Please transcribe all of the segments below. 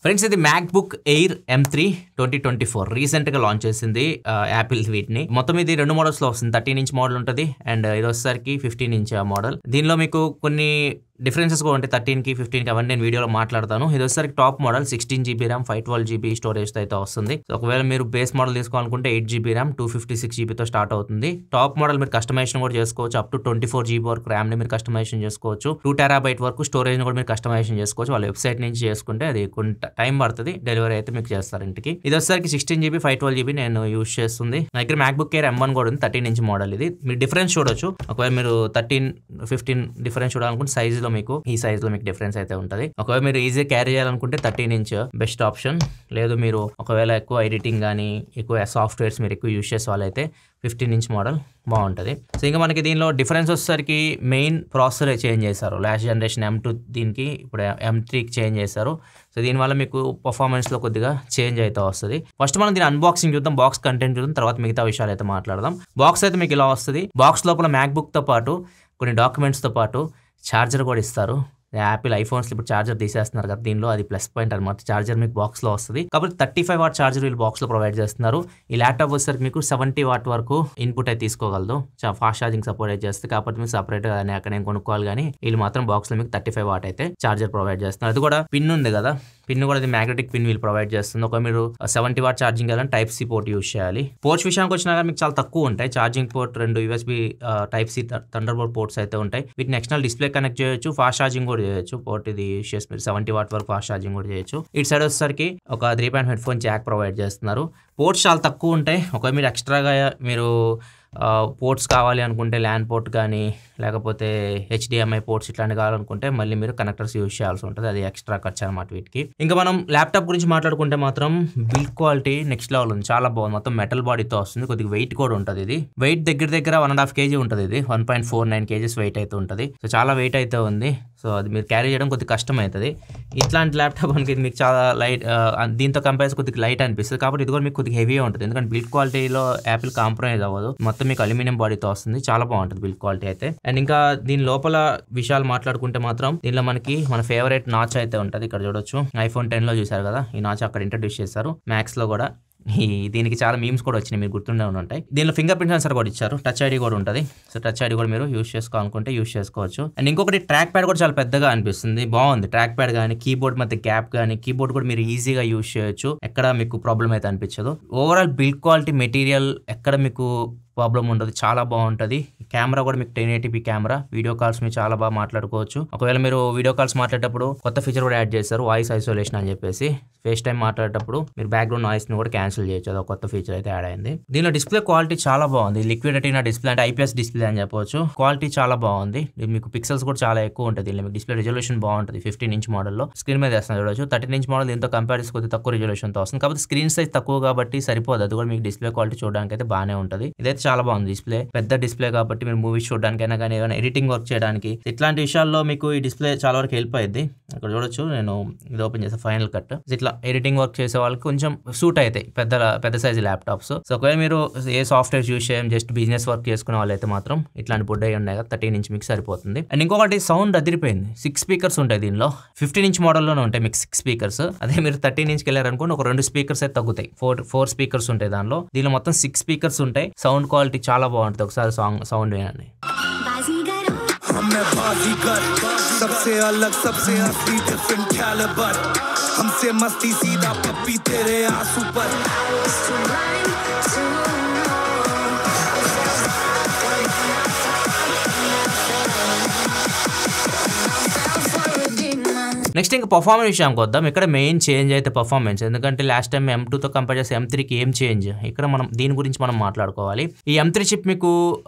Friends ఇది MacBook air M3 2024 recent గా launch చేసింది యాపిల్ వీటిని. మొత్తం ఇది రెండు మోడల్స్ లో వస్తుంది. 13 ఇంచ్ మోడల్ ఉంటుంది అండ్ ఇది వచ్చేసరికి 15 ఇంచ్ మోడల్. దీనిలో మీకు కొన్ని డిఫరెన్సెస్ కూడా ఉంటాయి 13 కి 15 కి అవన్నీ నేను వీడియోలో మాట్లాడతాను. ఇది వచ్చేసరికి top model 16GB RAM 512GB storage తో అయితే వస్తుంది. సో ఒకవేళ మీరు బేస్ మోడల్ తీసుకోవాలనుకుంటే 8GB ర్యామ్ 256GB తో స్టార్ట్ అవుతుంది. టాప్ మోడల్ మీరు కస్టమైజేషన్ కూడా చేసుకోవచ్చు. అప్ టు 24GB వరకు ర్యామ్ ని మీరు కస్టమైజేషన్ చేసుకోవచ్చు. 2TB వరకు స్టోరేజ్ ని కూడా మీరు కస్టమైజేషన్ చేసుకోవచ్చు. వాళ్ళ వెబ్సైట్ నుంచి చేసుకుంటే అది కొంత టైం పడుతుంది, డెలివరీ అయితే మీకు చేస్తారు ఇంటికి. ఇది వచ్చేసరికి 16GB 512GB నేను యూజ్ చేస్తుంది. నా దగ్గర మ్యాక్బుక్ ఎయిర్ M1 కూడా ఉంది, 13 ఇంచ్ మోడల్. ఇది మీరు డిఫరెన్స్ చూడొచ్చు. ఒకవేళ మీరు 13, 15 డిఫరెన్స్ చూడాలనుకుంటే సైజ్ లో మీకు ఈ సైజ్ లో మీకు డిఫరెన్స్ అయితే ఉంటుంది. ఒకవేళ మీరు ఈజీ క్యారీ చేయాలనుకుంటే 13 ఇంచ్ బెస్ట్ ఆప్షన్. లేదు మీరు ఒకవేళ ఎక్కువ ఎడిటింగ్ కానీ ఎక్కువ సాఫ్ట్వేర్స్ మీరు ఎక్కువ యూజ్ చేసే వాళ్ళైతే 15 ఇంచ్ మోడల్ బాగుంటుంది. సో ఇంకా మనకి దీనిలో డిఫరెన్స్ వచ్చేసరికి మెయిన్ ప్రాసెసర్ చేంజ్ చేశారు. లాస్ట్ జనరేషన్ M2 దీనికి ఇప్పుడు M3కి చేంజ్ చేశారు. సో దీనివల్ల మీకు పర్ఫార్మెన్స్లో కొద్దిగా చేంజ్ అయితే వస్తుంది. ఫస్ట్ మనం దీని అన్బాక్సింగ్ చూద్దాం, బాక్స్ కంటెంట్ చూద్దాం, తర్వాత మిగతా విషయాలు అయితే మాట్లాడదాం. బాక్స్ అయితే మీకు ఇలా వస్తుంది. బాక్స్ లోపల మ్యాక్బుక్తో పాటు కొన్ని డాక్యుమెంట్స్తో పాటు ఛార్జర్ కూడా ఇస్తారు. యాపిల్ ఐఫోన్స్ ఇప్పుడు ఛార్జర్ తీసేస్తున్నారు కదా, దీనిలో అది ప్లస్ పాయింట్ అనమాట. ఛార్జర్ మీకు బాక్స్లో వస్తుంది కాబట్టి 35W ఛార్జర్ వీళ్ళు బాక్స్లో ప్రొవైడ్ చేస్తున్నారు. ఈ ల్యాప్టాప్ వచ్చేసరికి మీకు 70W వరకు ఇన్పుట్ అయితే తీసుకోగలదు. ఫాస్ట్ ఛార్జింగ్ సపోర్ట్ అయితే చేస్తుంది కాబట్టి మీకు సపరేట్ కానీ అక్కడ నేను కొనుక్కోవాలి కానీ వీళ్ళు మాత్రం బాక్స్లో మీకు 35W అయితే ఛార్జర్ ప్రొవైడ్ చేస్తున్నారు. అది కూడా పిన్ ఉంది కదా, పిన్ కూడా అది మ్యాగ్నెటిక్ పిన్ వీళ్ళు ప్రొవైడ్ చేస్తుంది. ఒక మీరు 70W ఛార్జింగ్ వెళ్ళాలని Type-C పోర్ట్ యూజ్ చేయాలి. పోర్ట్స్ విషయానికి వచ్చినా కానీ మీకు చాలా తక్కువ ఉంటాయి. Charging port 2 USB Type-C thunderbolt ports అయితే ఉంటాయి. వీటిని ఎక్స్టర్నల్ డిస్ప్లే కనెక్ట్ చేయొచ్చు, ఫాస్ట్ ఛార్జింగ్ కూడా చేయొచ్చు. పోర్ట్ ఇది యూజ్ చేసి మీరు 70W వరకు ఫాస్ట్ ఛార్జింగ్ కూడా చేయొచ్చు. ఇటు సైడ్ వచ్చేసరికి ఒక 3.5 హెడ్ ఫోన్ జాక్ ప్రొవైడ్ చేస్తున్నారు. పోర్ట్స్ చాలా తక్కువ ఉంటాయి. ఒకవేళ మీరు ఎక్స్ట్రాగా మీరు పోర్ట్స్ కావాలి అనుకుంటే ల్యాన్ పోర్ట్ కానీ లేకపోతే HDMI పోర్ట్స్ ఇట్లాంటివి కావాలనుకుంటే మళ్ళీ మీరు కనెక్టర్స్ యూజ్ చేయాల్సి ఉంటుంది. అది ఎక్స్ట్రా ఖర్చు అనమాట వీటికి. ఇంకా మనం ల్యాప్టాప్ గురించి మాట్లాడుకుంటే మాత్రం బిల్డ్ క్వాలిటీ నెక్స్ట్ లెవెల్ ఉంది, చాలా బాగుంది. మొత్తం మెటల్ బాడీతో వస్తుంది. కొద్దిగా వెయిట్ కూడా ఉంటుంది. ఇది వెయిట్ దగ్గర 1.5 kg ఉంటుంది. ఇది 1.49 kgs వెయిట్ అయితే ఉంటుంది. సో చాలా వెయిట్ అయితే ఉంది. సో అది మీరు క్యారీ చేయడం కొద్దిగా కష్టం అవుతుంది. ఇట్లాంటి ల్యాప్టాప్ అనేది మీకు చాలా లైట్, దీంతో కంపేర్ కొద్దిగా లైట్ అనిపిస్తుంది కాబట్టి ఇది కూడా మీకు కొద్దిగా హెవీగా ఉంటుంది. ఎందుకంటే బిల్డ్ క్వాలిటీలో యాపిల్ కాంప్రమైజ్ అవ్వదు. మొత్తం మీకు అల్యూమినియం బాడీతో వస్తుంది, చాలా బాగుంటుంది బిల్డ్ క్వాలిటీ అయితే. అండ్ ఇంకా దీని లోపల విషయాలు మాట్లాడుకుంటే మాత్రం దీనిలో మనకి మన ఫేవరెట్ నాచ్ అయితే ఉంటుంది. ఇక్కడ చూడొచ్చు, iPhone 10 లో చూసారు కదా, ఈ నాచ్ అక్కడ ఇంట్రడ్యూస్ చేశారు. మ్యాక్స్ లో కూడా దీనికి చాలా మీమ్స్ కూడా వచ్చినాయి, మీరు గుర్తుండే ఉంటాయి. దీనిలో ఫింగర్ ప్రింట్ సెన్సర్ కూడా ఇచ్చారు, టచ్ ఐడి కూడా ఉంటుంది. సో టచ్ ఐడి కూడా మీరు యూజ్ చేసుకోవాలనుకుంటే యూజ్ చేసుకోవచ్చు. అండ్ ఇంకొకటి ట్రాక్ ప్యాడ్ కూడా చాలా పెద్దగా అనిపిస్తుంది, బాగుంది. ట్రాక్ ప్యాడ్ కానీ కీబోర్డ్ మధ్య గ్యాప్ కానీ కీబోర్డ్ కూడా మీరు ఈజీగా యూజ్ చేయొచ్చు, ఎక్కడ మీకు ప్రాబ్లం అయితే అనిపించదు. ఓవరాల్ బిల్డ్ క్వాలిటీ మెటీరియల్ ఎక్కడ మీకు ప్రాబ్లం ఉండదు, చాలా బాగుంటుంది. కెమెరా కూడా మీకు 1080p కెమెరా, వీడియో కాల్స్ మీరు చాలా బాగా మాట్లాడుకోవచ్చు. ఒకవేళ మీరు వీడియో కాల్స్ మాట్లాడేటప్పుడు కొత్త ఫీచర్ కూడా యాడ్ చేశారు, వాయిస్ ఐసోలేషన్ అని చెప్పేసి. ఫేస్ టైం మాట్లాడేటప్పుడు మీరు బ్యాక్గ్రౌండ్ నాయిస్ ని కూడా క్యాన్సిల్ చేయొచ్చు, అది కొత్త ఫీచర్ అయితే యాడ్ అయింది. దీనిలో డిస్ప్లే క్వాలిటీ చాలా బాగుంది. లిక్విడ్ రెటినా డిస్ప్లే అంటే IPS డిస్ప్లే అని చెప్పవచ్చు. క్వాలిటీ చాలా బాగుంది. మీకు పిక్సెల్స్ కూడా చాలా ఎక్కువ ఉంటుంది. దీనిలో మీకు డిస్ప్లే రిజల్యూషన్ బాగుంటుంది. 15 ఇంచ్ మోడల్లో స్క్రీన్ మీద వేస్తున్నా చూడొచ్చు. 13 ఇంచ్ మోడల్ దీంతో కంపేర్ చేసి కొద్దిగా తక్కువ రిజల్యూషన్ తో వస్తుంది. కాబట్టి స్క్రీన్ సైజ్ తక్కువ కాబట్టి సరిపోదు, అది కూడా మీకు డిస్ప్లే క్వాలిటీ చూడడానికి అయితే బాగానే ఉంటుంది. ఇదైతే చాలా బాగుంది. డిస్ప్లే పెద్ద డిస్ప్లే కాబట్టి మీరు మూవీస్ చూడడానికైనా కానీ ఏదైనా ఎడిటింగ్ వర్క్ చేయడానికి ఇట్లాంటి విషయాల్లో మీకు ఈ డిస్ప్లే చాలా వరకు హెల్ప్ అయ్యింది. ఇక్కడ చూడొచ్చు, నేను ఇది ఓపెన్ చేసే ఫైనల్ కట్. ఇట్లా ఎడిటింగ్ వర్క్ చేసే వాళ్ళకి కొంచెం సూట్ అవుతాయి పెద్ద సైజ్ ల్యాప్టాప్స్. సో ఒకవేళ మీరు ఏ సాఫ్ట్వేర్ యూజ్ చేయం, జస్ట్ బిజినెస్ వర్క్ చేసుకునే వాళ్ళైతే మాత్రం ఇట్లాంటి బుడ్ అయ్యి ఉన్నాయి కదా, 13 ఇంచ్ మీకు సరిపోతుంది. అండ్ ఇంకొకటి సౌండ్ అదిరిపోయింది. 6 స్పీకర్స్ ఉంటాయి దీనిలో. 15 ఇంచ్ మోడల్లోనే ఉంటాయి మీకు 6 స్పీకర్స్. అదే మీరు 13 ఇంచ్కి వెళ్ళారనుకోండి ఒక 2 స్పీకర్స్ అయితే తగ్గుతాయి. 4 స్పీకర్స్ ఉంటాయి దానిలో. దీనిలో మొత్తం 6 స్పీకర్స్ ఉంటాయి. సౌండ్ క్వాలిటీ చాలా బాగుంటుంది. ఒకసారి సౌండ్ వినండి. सबसे अलग सबसे असली डिफरेंट कैलिबर हमसे मस्ती सीधा पप्पी तेरे आंसू पर నెక్స్ట్ ఇంకా పర్ఫార్మెన్స్ విషయానికి వద్దాం. ఇక్కడ మెయిన్ చేంజ్ అయితే పర్ఫార్మెన్స్, ఎందుకంటే లాస్ట్ టైం M2తో కంపేర్ చేసి M3కి ఏం చేంజ్, ఇక్కడ మనం దీని గురించి మనం మాట్లాడుకోవాలి. ఈ M3 చిప్ మీకు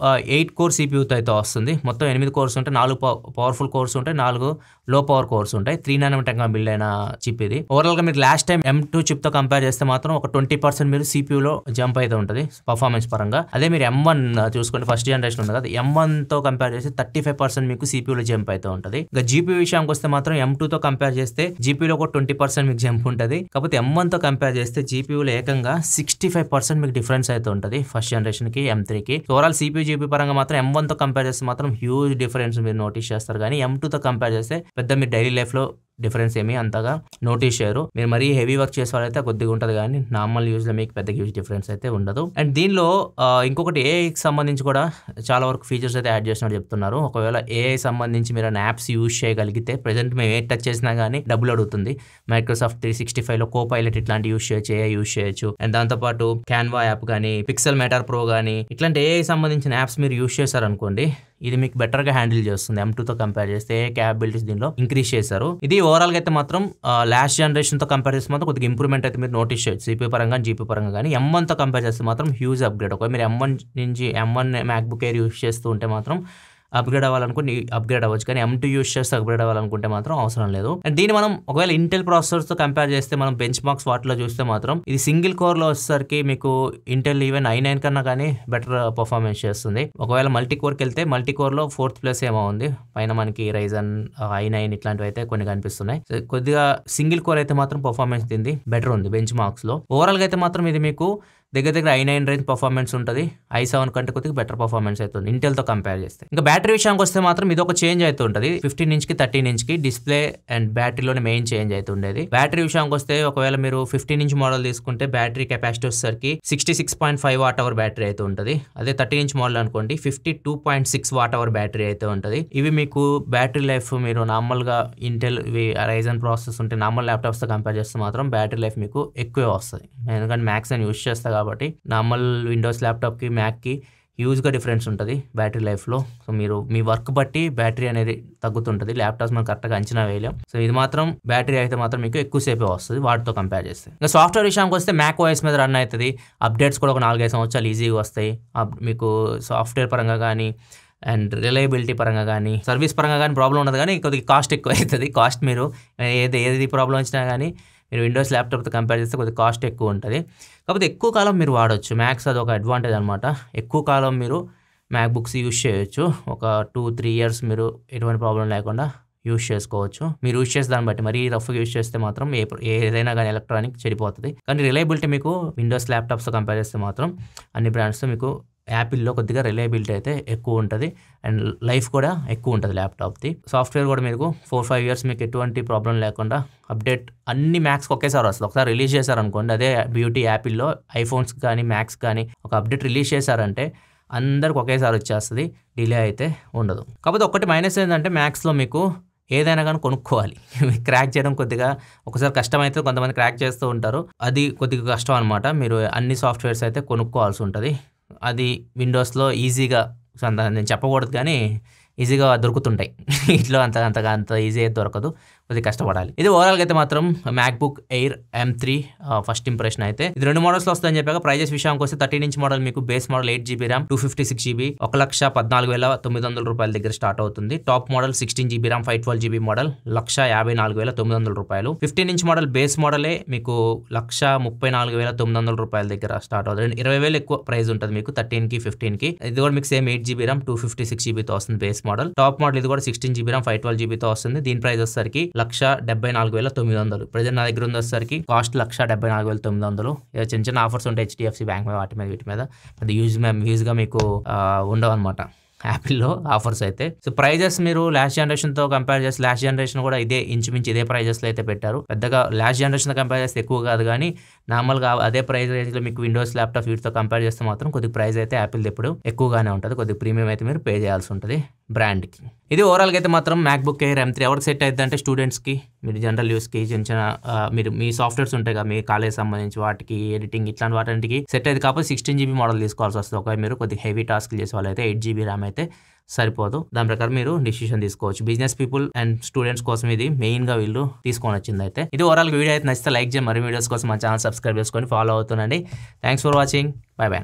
8 కోర్ CPUతో అయితే వస్తుంది. మొత్తం 8 కోర్స్ ఉంటాయి, 4 పవర్ఫుల్ కోర్స్ ఉంటాయి, 4 లో పవర్ కోర్స్ ఉంటాయి. 3 nm బిల్డ్ అయిన చిప్ ఇది. ఓవరాల్ గా మీరు లాస్ట్ టైం M2 చిప్ తో కంపేర్ చేస్తే మాత్రం ఒక 20% మీరు CPUలో జంప్ అయితే ఉంటుంది పర్ఫార్మెన్స్ పరంగా. అదే మీరు M1 చూసుకుంటే ఫస్ట్ జనరేషన్ ఉంది కదా, M1తో కంపేర్ చేసి 35% మీకు CPUలో జంప్ అయితే ఉంటుంది. ఇంకా GPU విషయానికి వస్తే మాత్రం M2తో కంపేర్ చేస్తే GPUలో ఒక 20% మీకు జంప్ ఉంటుంది. కాకపోతే M1తో కంపేర్ చేస్తే GPUలో ఏకంగా 65% మీకు డిఫరెన్స్ అయితే ఉంటుంది ఫస్ట్ జనరేషన్ కి M3కి. ఓవరాల్ CPU GPU పరంగా మాత్రం M1తో కంపేర్ చేస్తే మాత్రం హ్యూజ్ డిఫరెన్స్ మీరు నోటీస్ చేస్తారు. కానీ M2తో కంపేర్ చేస్తే పెద్ద మీరు డైలీ లైఫ్ లో డిఫరెన్స్ ఏమి అంతగా నోటీస్ చేయరు. మీరు మరీ హెవీ వర్క్ చేసే వాళ్ళైతే కొద్దిగా ఉంటుంది కానీ నార్మల్ యూజ్లో మీకు పెద్ద యూజ్ డిఫరెన్స్ అయితే ఉండదు. అండ్ దీనిలో ఇంకొకటి ఏఐకి సంబంధించి కూడా చాలా వరకు ఫీచర్స్ అయితే యాడ్ చేసినట్టు చెప్తున్నారు. ఒకవేళ ఏఐ సంబంధించి మీరు యాప్స్ యూజ్ చేయగలిగితే ప్రెజెంట్ మేము ఏ టచ్ చేసినా కానీ డబ్బులు అడుగుతుంది. మైక్రోసాఫ్ట్ 365లో కోపైలట్ ఇట్లాంటి యూజ్ చేయొచ్చు, ఏఐ యూజ్ చేయొచ్చు. అండ్ దాంతోపాటు క్యాన్వా యాప్ కానీ, పిక్సెల్ మెటార్ ప్రో కానీ ఇట్లాంటి ఏఐ సంబంధించిన యాప్స్ మీరు యూజ్ చేశారనుకోండి, ఇది మీకు బెటర్ గా హ్యాండిల్ చేస్తుంది. M2తో కంపేర్ చేస్తే ఏ క్యాపబిలిటీస్ దీనిలో ఇంక్రీజ్ చేశారు. ఇది ఓవరాల్ గా అయితే మాత్రం లాస్ట్ జనరేషన్ తో కంపేర్ చేస్తే మాత్రం కొద్దిగా ఇంప్రూవ్మెంట్ అయితే మీరు నోటీస్ చేయొచ్చు. CPU పరంగా GPU పరంగా కానీ M1 తో కంపేర్ చేస్తే మాత్రం హ్యూజ్ అప్గ్రేడ్. ఒకవేళ మీరు M1 MacBook Air యూజ్ చేస్తూ ఉంటే మాత్రం అప్గ్రేడ్ అవ్వాలనుకుంటే అప్గ్రేడ్ అవ్వచ్చు, కానీ M2 యూజ్ చేస్తే అప్గ్రేడ్ అవ్వాలనుకుంటే మాత్రం అవసరం లేదు. అండ్ దీన్ని మనం ఒకవేళ ఇంటెల్ ప్రాసెసర్స్ తో కంపేర్ చేస్తే మనం బెంచ్ మార్క్స్ వాటిలో చూస్తే మాత్రం ఇది సింగిల్ కోర్ లో వచ్చేసరికి మీకు ఇంటెల్ ఈవెన్ i9 కన్నా కానీ బెటర్ పర్ఫార్మెన్స్ చేస్తుంది. ఒకవేళ మల్టీ కోర్కి వెళ్తే మల్టీ కోర్ లో 4th ప్లేస్ ఏమో ఉంది, పైన మనకి Ryzen i9 ఇట్లాంటివి అయితే కొన్ని కనిపిస్తున్నాయి. కొద్దిగా సింగిల్ కోర్ అయితే మాత్రం పర్ఫార్మెన్స్ దీన్ని బెటర్ ఉంది బెంచ్ మార్క్స్ లో. ఓవరాల్ గా అయితే మాత్రం ఇది మీకు దగ్గర i9 రేంజ్ పర్ఫార్మెన్స్ ఉంటుంది, i7 కంటే కొద్దిగా బెటర్ పర్ఫార్మెన్స్ అవుతుంది ఇంటెల్ తో కంపేర్ చేస్తే. ఇంకా బ్యాటరీ విషయానికి వస్తే మాత్రం ఇది ఒక చేంజ్ అయితే ఉంటుంది. 15 ఇంచ్ కి 13 ఇంచ్ కి డిస్ప్లే అండ్ బ్యాటరీలోనే మెయిన్ చేంజ్ అయితే ఉండేది. బ్యాటరీ విషయానికి వస్తే ఒకవేళ మీరు 15 ఇంచ్ మోడల్ తీసుకుంటే బ్యాటరీ కెపాసిటీ వచ్చేసరికి 66.5 వాట్ అవర్ బ్యాటరీ అయితే ఉంటుంది. అదే 13 ఇంచ్ మోడల్ అనుకోండి 52.6 వాట్ అవర్ బ్యాటరీ అయితే ఉంటుంది. ఇవి మీకు బ్యాటరీ లైఫ్ మీరు నార్మల్ గా ఇంటెల్ Ryzen ప్రాసెస్ ఉంటే నార్మల్ ల్యాప్టాప్స్ తో కంపేర్ చేస్తే మాత్రం బ్యాటరీ లైఫ్ మీకు ఎక్కువే వస్తుంది. ఎందుకంటే మ్యాక్స్ అని యూజ్ చేస్తా కాబట్టి నార్మల్ విండోస్ ల్యాప్టాప్ కి మ్యాక్ కి హ్యూజ్ గా డిఫరెన్స్ ఉంటుంది బ్యాటరీ లైఫ్ లో. సో మీరు మీ వర్క్ బట్టి బ్యాటరీ అనేది తగ్గుతుంటుంది. ల్యాప్టాప్స్ మనం కరెక్ట్ గా అంచనా వేయలేం. సో ఇది మాత్రం బ్యాటరీ అయితే మాత్రం మీకు ఎక్కువసేపే వస్తుంది వాటితో కంపేర్ చేస్తే. ఇంకా సాఫ్ట్వేర్ విషయానికి వస్తే మ్యాక్ OS మీద రన్ అవుతుంది. అప్డేట్స్ కూడా ఒక 4-5 సంవత్సరాలు ఈజీగా వస్తాయి మీకు సాఫ్ట్వేర్ పరంగా కానీ అండ్ రిలయబిలిటీ పరంగా కానీ సర్వీస్ పరంగా కానీ ప్రాబ్లం ఉండదు, కానీ కొద్దిగా కాస్ట్ ఎక్కువ అవుతుంది. కాస్ట్ మీరు ఏది ప్రాబ్లం వచ్చినా కానీ మీరు విండోస్ ల్యాప్టాప్తో కంపేర్ చేస్తే కొద్దిగా కాస్ట్ ఎక్కువ ఉంటుంది. కాకపోతే ఎక్కువ కాలం మీరు వాడచ్చు. మ్యాక్స్ అది ఒక అడ్వాంటేజ్ అనమాట. ఎక్కువ కాలం మీరు మ్యాక్బుక్స్ యూజ్ చేయొచ్చు. ఒక 2-3 ఇయర్స్ మీరు ఎటువంటి ప్రాబ్లం లేకుండా యూజ్ చేసుకోవచ్చు. మీరు యూజ్ చేసే దాన్ని బట్టి మరీ రఫ్గా యూజ్ చేస్తే మాత్రం ఏదైనా కానీ ఎలక్ట్రానిక్ చెడిపోతుంది. కానీ రిలయబిలిటీ మీకు విండోస్ ల్యాప్టాప్స్తో కంపేర్ చేస్తే మాత్రం అన్ని బ్రాండ్స్తో మీకు యాపిల్లో కొద్దిగా రిలయబిలిటీ అయితే ఎక్కువ ఉంటుంది అండ్ లైఫ్ కూడా ఎక్కువ ఉంటుంది ల్యాప్టాప్ది. సాఫ్ట్వేర్ కూడా మీకు 4-5 ఇయర్స్ మీకు ఎటువంటి ప్రాబ్లం లేకుండా అప్డేట్ అన్ని మ్యాక్స్కి ఒకేసారి వస్తుంది. ఒకసారి రిలీజ్ చేశారనుకోండి, అదే బ్యూటీ యాపిల్లో ఐఫోన్స్ కానీ మ్యాక్స్ కానీ ఒక అప్డేట్ రిలీజ్ చేశారంటే అందరికి ఒకేసారి వచ్చేస్తుంది, డిలే అయితే ఉండదు. కాకపోతే ఒకటి మైనస్ ఏంటంటే మ్యాక్స్లో మీకు ఏదైనా కానీ కొనుక్కోవాలి. క్రాక్ చేయడం కొద్దిగా ఒకసారి కష్టమైతే కొంతమంది క్రాక్ చేస్తూ ఉంటారు, అది కొద్దిగా కష్టం అనమాట. మీరు అన్ని సాఫ్ట్వేర్స్ అయితే కొనుక్కోవాల్సి ఉంటుంది. అది విండోస్లో ఈజీగా నేను చెప్పకూడదు కానీ ఈజీగా దొరుకుతుంటాయి. ఇట్లా అంత ఈజీ అయితే దొరకదు, కొద్దిగా కష్టపడాలి. ఇది ఓవరాల్గా అయితే మాత్రం MacBook Air M3 first impression అయితే. ఇది 2 మోడల్స్లో వస్తుందని చెప్పాక ప్రైజెస్ విషయానికి వస్తే 13 ఇంచ్ మోడల్ మీకు base model 8GB RAM 256GB 1,14,900 రూపాయల దగ్గర స్టార్ట్ అవుతుంది. Top model 16GB RAM 512GB model 1,54,900 రూపాయలు. 15 ఇంచ్ మోడల్ బేస్ మోడలే మీకు 1,34,900 రూపాయల దగ్గర స్టార్ట్ అవుతుంది. 20,000 ఎక్కువ ప్రైస్ ఉంటుంది మీకు 13కి 15కి. ఇది కూడా మీకు సేమ్ 8GB RAM 256GB తో వస్తుంది బేస్ మోడల్. టాప్ మోడల్ ఇది కూడా 16GB RAM 512GB తో వస్తుంది. దీని ప్రైస్ వచ్చేసరికి 1,74,900. ప్రజెంట్ నా దగ్గర ఉంది వచ్చేసరికి కాస్ట్ 1,74,900. చిన్న ఆఫర్స్ ఉంటాయి HDFC బ్యాంక్ మీద వాటి మీద వీటి మీద అది యూజ్గా మీకు ఉండవు అనమాట యాపిల్లో ఆఫర్స్ అయితే. సో ప్రైజెస్ మీరు లాస్ట్ జనరేషన్తో కంపేర్ చేస్తే లాస్ట్ జనరేషన్ కూడా ఇంచుమించు ఇదే ప్రైజెస్లో అయితే పెట్టారు. పెద్దగా లాస్ట్ జనరేషన్తో కంపేర్ చేస్తే ఎక్కువ కాదు, కానీ నార్మల్గా అదే ప్రైస్ రేంజ్లో మీకు విండోస్ ల్యాప్టాప్ వీటితో కంపేర్ చేస్తే మాత్రం కొద్దిగా ప్రైస్ అయితే యాపిల్ ఎప్పుడు ఎక్కువగానే ఉంటుంది. కొద్దిగా ప్రీమియం అయితే మీరు పే చేయాల్సి ఉంటుంది బ్రాండ్కి. ఇది ఓవరాల్గా అయితే మాత్రం MacBook Air M3 ఎవరికి సెట్ అవుతుంది అంటే స్టూడెంట్స్కి, మీరు జనరల్ యూస్కి, చిన్న మీరు మీ సాఫ్ట్వేర్స్ ఉంటాయి కదా మీ కాలేజ్ సంబంధించి వాటికి ఎడిటింగ్ ఇట్లాంటి వాటికి సెట్ అయితే కాకపోతే 16GB మోడల్ తీసుకోవాల్సి వస్తుంది. ఒకవేళ మీరు కొద్దిగా హెవీ టాస్క్లు చేసే వాళ్ళు అయితే 8GB RAM అయితే సరిపోదు. దాని ప్రకారం మీరు డిసిషన్ తీసుకోవచ్చు. బిజినెస్ పీపుల్ అండ్ స్టూడెంట్స్ కోసం ఇది మెయిన్గా వీళ్ళు తీసుకొని వచ్చింది అయితే. ఇది ఓవరాల్ వీడియో అయితే నచ్చితే లైక్ చేయండి. మరి వీడియోస్ కోసం మా ఛానల్ సబ్స్క్రైబ్ చేసుకొని ఫాలో అవుతుండండి. Thanks for watching. Bye by.